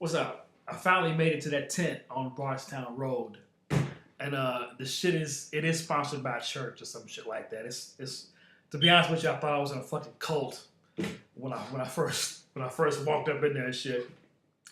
What's up? I finally made it to that tent on Bardstown Road, and the shit is sponsored by a church or some shit like that. It's to be honest with you, I thought I was in a fucking cult when I first walked up in there and shit.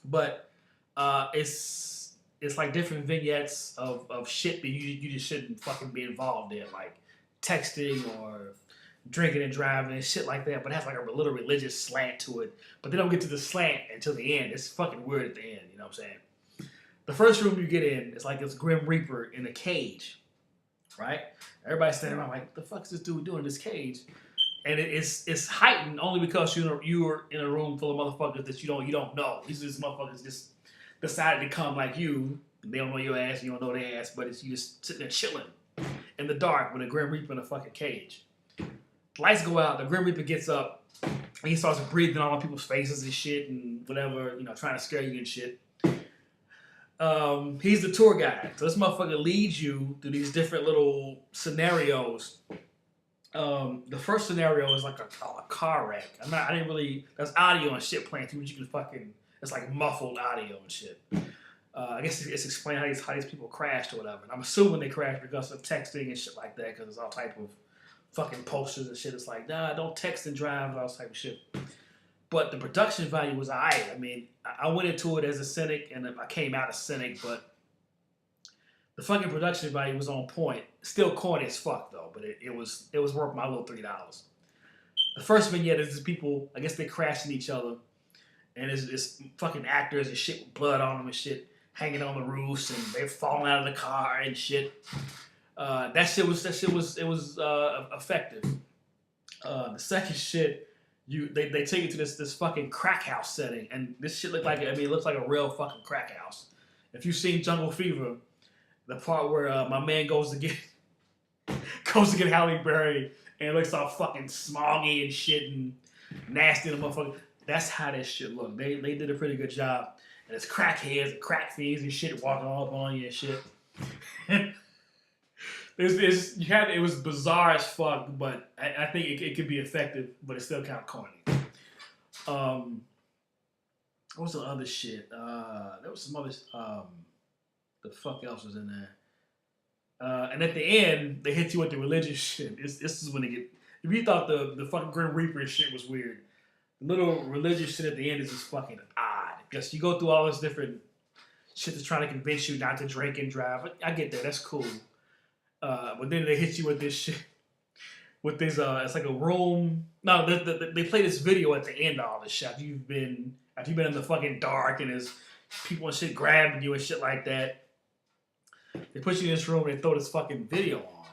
But it's like different vignettes of shit that you just shouldn't fucking be involved in, like texting or drinking and driving and shit like that. But it has like a little religious slant to it. But they don't get to the slant until the end. It's fucking weird at the end. You know what I'm saying? The first room you get in, it's like this Grim Reaper in a cage, right? Everybody's standing around like, what the fuck is this dude doing in this cage? And it's heightened only because you're in a room full of motherfuckers that you don't know. These motherfuckers just decided to come like you. They don't know your ass, you don't know their ass, but it's you just sitting there chilling in the dark with a Grim Reaper in a fucking cage. The lights go out, the Grim Reaper gets up, and he starts breathing on people's faces and shit and whatever, trying to scare you and shit. He's the tour guide. So this motherfucker leads you through these different little scenarios. The first scenario is like a car wreck. I didn't really, there's audio and shit playing through, but you can fucking, it's like muffled audio and shit. I guess it's explaining how these people crashed or whatever. And I'm assuming they crashed because of texting and shit like that, because there's all type of fucking posters and shit. It's like, nah, don't text and drive and all this type of shit. But the production value was alright. I mean, I went into it as a cynic and I came out a cynic, but the fucking production value was on point. Still corny as fuck though, but it was worth my little $3. The first vignette is just people, I guess they crashing each other, and it's fucking actors and shit with blood on them and shit, hanging on the roofs, and they're falling out of the car and shit. That shit was effective. The second shit, they take you to this fucking crack house setting, and this shit it looks like a real fucking crack house. If you've seen Jungle Fever, the part where my man goes to get Halle Berry and it looks all fucking smoggy and shit and nasty and motherfucker. That's how this shit looked. They did a pretty good job. And it's crackheads and crack fiends and shit walking all up on you and shit. It was bizarre as fuck, but I think it could be effective, but it's still kind of corny. What was the other shit? There was some other. The fuck else was in there? And at the end, they hit you with the religious shit. This is when they get. If you thought the fucking Grim Reaper shit was weird, the little religious shit at the end is just fucking odd. Because you go through all this different shit that's trying to convince you not to drink and drive. I get that. That's cool. But then they hit you with this shit. With this, it's like a room. No, they play this video at the end of all this shit. After you've been in the fucking dark and there's people and shit grabbing you and shit like that. They put you in this room and they throw this fucking video on.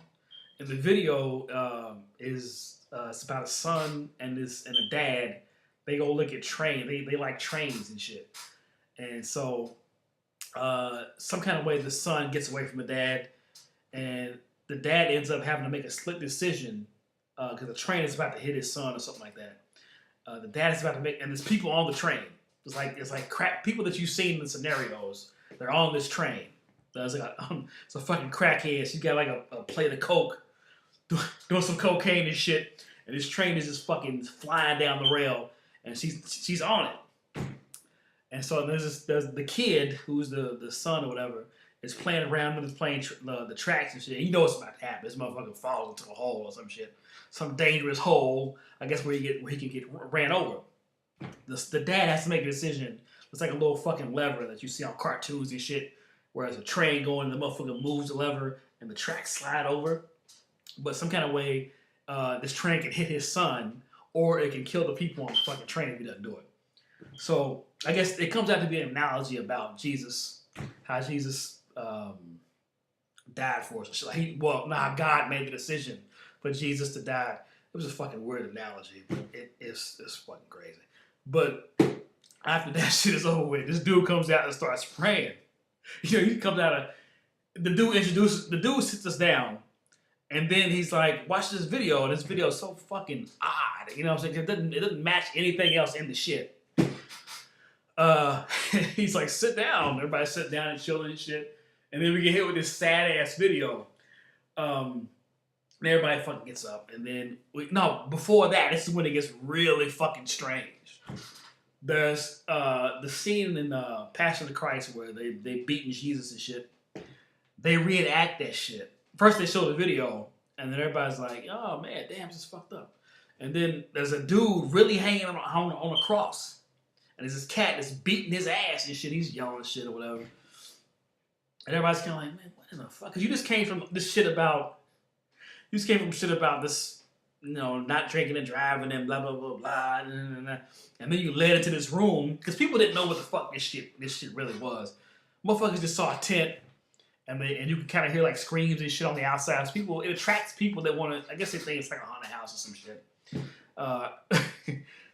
And the video is it's about a son and a dad. They go look at train. They like trains and shit. And so some kind of way the son gets away from the dad, and the dad ends up having to make a split decision because the train is about to hit his son or something like that. The dad is about to make, and there's people on the train. It's like crap people that you've seen in the scenarios. They're on this train. It's a fucking crackhead. She's got like a plate of coke, doing some cocaine and shit, and this train is just fucking flying down the rail, and she's on it. And so there's the kid who's the son or whatever is playing around with his plane the tracks and shit. And you know what's about to happen. This motherfucker falls into a hole or some shit, some dangerous hole. I guess where he can get ran over. The dad has to make a decision. It's like a little fucking lever that you see on cartoons and shit. Whereas a train going, the motherfucker moves the lever and the tracks slide over. But some kind of way, this train can hit his son, or it can kill the people on the fucking train if he doesn't do it. So I guess it comes out to be an analogy about Jesus, how Jesus died for us. Like God made the decision for Jesus to die. It was a fucking weird analogy, but it's fucking crazy. But after that shit is over with, this dude comes out and starts praying. He comes out of the dude sits us down, and then he's like, watch this video, and this video is so fucking odd. You know what I'm saying? It doesn't match anything else in the shit. He's like, sit down. Everybody sit down and chilling and shit. And then we get hit with this sad ass video. And everybody fucking gets up. And then before that, this is when it gets really fucking strange. There's the scene in Passion of the Christ where they beating Jesus and shit. They reenact that shit. First they show the video, and then everybody's like, "Oh man, damn, this is fucked up." And then there's a dude really hanging on a cross, and there's this cat that's beating his ass and shit. He's yelling and shit or whatever. And everybody's kind of like, "Man, what in the fuck?" Because you just came from this shit about. You just came from shit about this, not drinking and driving and blah blah blah blah, and then you led into this room because people didn't know what the fuck this shit really was. Motherfuckers just saw a tent, and you can kind of hear like screams and shit on the outside. So it attracts people that want to. I guess they think it's like a haunted house or some shit.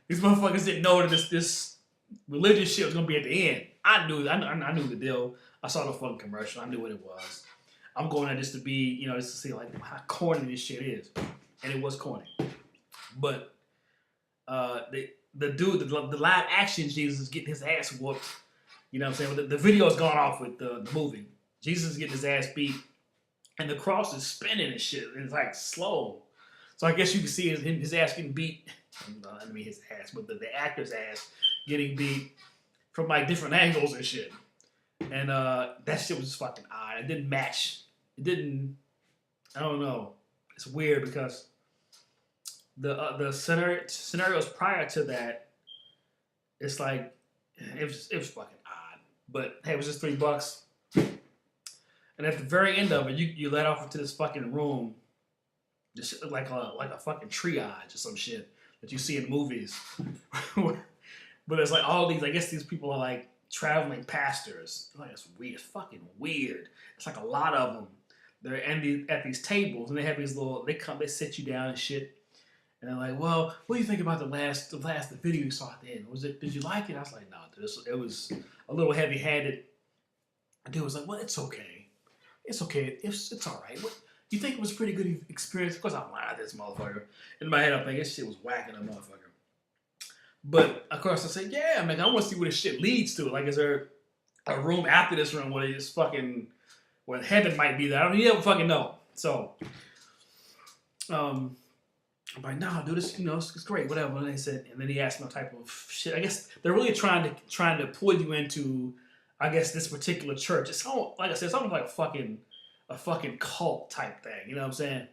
These motherfuckers didn't know that this religious shit was gonna be at the end. I knew the deal. I saw the fucking commercial. I knew what it was. I'm going there just to be, just to see like how corny this shit is, and it was corny. But the dude, the live action Jesus is getting his ass whooped. You know what I'm saying? The video's gone off with the movie. Jesus is getting his ass beat, and the cross is spinning and shit. And it's like slow. So I guess you can see his ass getting beat. I mean his ass, but the actor's ass getting beat from like different angles and shit. And that shit was just fucking odd. It didn't match. It didn't. I don't know. It's weird because the scenarios prior to that, it's like it was fucking odd. But hey, it was just $3. And at the very end of it, you let off into this fucking room, just like a fucking triage or some shit that you see in movies. But it's like all these. I guess these people are like traveling pastors. Like it's weird. It's fucking weird. It's like a lot of them. They're at these tables and they have these little. They sit you down and shit. And they're like, "Well, what do you think about the video you saw at the end? Did you like it?" I was like, "No, it was a little heavy-handed." The dude was like, "Well, it's okay. It's okay. It's all right. What, you think it was a pretty good experience?" Of course, I'm lying to this motherfucker. In my head, I'm thinking this shit was whacking a motherfucker. But of course, I said, "Yeah, man, I want to see where this shit leads to. Like, is there a room after this room where it's fucking where heaven might be there? I don't even fucking know." So, I'm like, "Nah, dude, this it's great, whatever." And they said, and then he asked me what type of shit. I guess they're really trying to pull you into, I guess, this particular church. It's almost, like I said, it's almost like a fucking cult type thing. You know what I'm saying?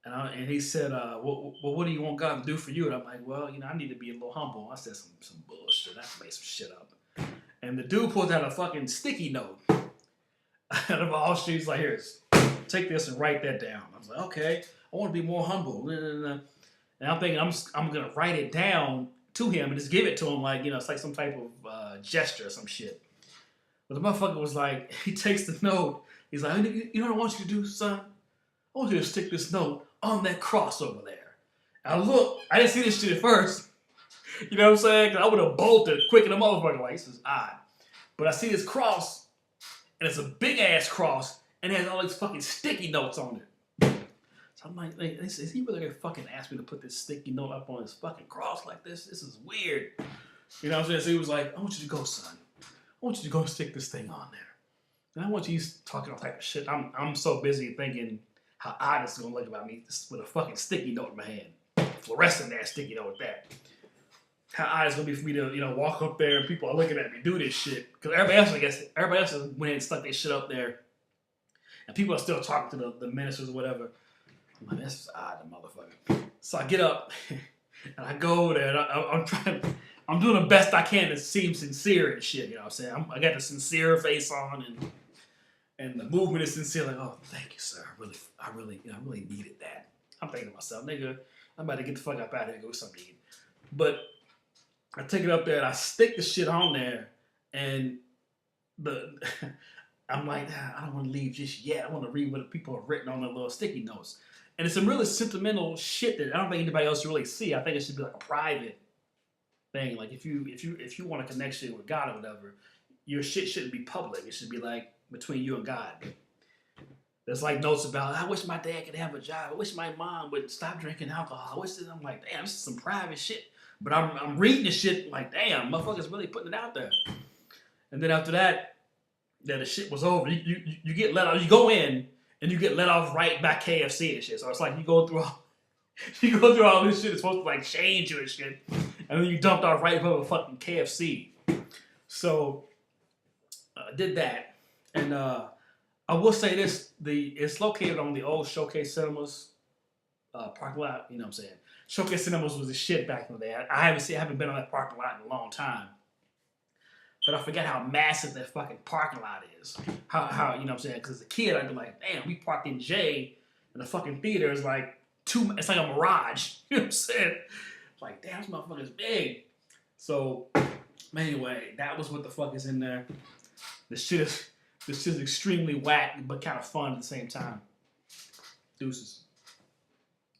And he said, well, what do you want God to do for you? And I'm like, well, I need to be a little humble. I said some bullshit. I made some shit up. And the dude pulled out a fucking sticky note. Out of all shit, he's like, "Here, take this and write that down." I was like, "Okay, I want to be more humble." And I'm thinking I'm gonna write it down to him and just give it to him like, it's like some type of gesture or some shit. But the motherfucker was like, he takes the note. He's like, "You know what I want you to do, son? I want you to stick this note on that cross over there." And I didn't see this shit at first. You know what I'm saying? 'Cause I would have bolted quick in the motherfucker. Like, this is odd. But I see this cross, and it's a big ass cross, and it has all these fucking sticky notes on it. So I'm like, is he really gonna fucking ask me to put this sticky note up on his fucking cross like this? This is weird. You know what I'm saying? So he was like, "I want you to go, son. I want you to go stick this thing on there. And I want you talking all type of shit." I'm so busy thinking how odd it's gonna look about me with a fucking sticky note in my hand. Fluorescent ass sticky note with that. How odd it's gonna be for me to, walk up there and people are looking at me do this shit. Because everybody else went and stuck their shit up there. And people are still talking to the ministers or whatever. I'm like, this is odd, the motherfucker. So I get up and I go over there and I'm doing the best I can to seem sincere and shit, you know what I'm saying? I got the sincere face on and the movement is sincere, like, "Oh, thank you, sir. I really needed that." I'm thinking to myself, nigga, I'm about to get the fuck up out of here and go get something to eat. But I take it up there and I stick the shit on there, and I'm like, I don't want to leave just yet. I want to read what the people have written on the little sticky notes. And it's some really sentimental shit that I don't think anybody else really see. I think it should be like a private thing. Like if you want a connection with God or whatever, your shit shouldn't be public. It should be like between you and God. There's like notes about, "I wish my dad could have a job. I wish my mom would stop drinking alcohol. I wish this." I'm like, damn, this is some private shit. But I'm reading this shit like, damn, motherfuckers really putting it out there. And then after that the shit was over. You get let off. You go in and you get let off right by KFC and shit. So it's like you go through all this shit. It's supposed to like change you and shit. and then you dumped off right in front of a fucking KFC. So did that, and I will say this: it's located on the old Showcase Cinemas parking lot. You know what I'm saying? Showcase Cinemas was the shit back in the day. I haven't been on that parking lot in a long time. But I forget how massive that fucking parking lot is. How you know what I'm saying? Because as a kid, I'd be like, damn, we parked in J, and the fucking theater is like it's like a mirage. You know what I'm saying? Like, damn, this motherfucker's big. So, anyway, that was what the fuck is in there. This shit is extremely whack, but kind of fun at the same time. Deuces.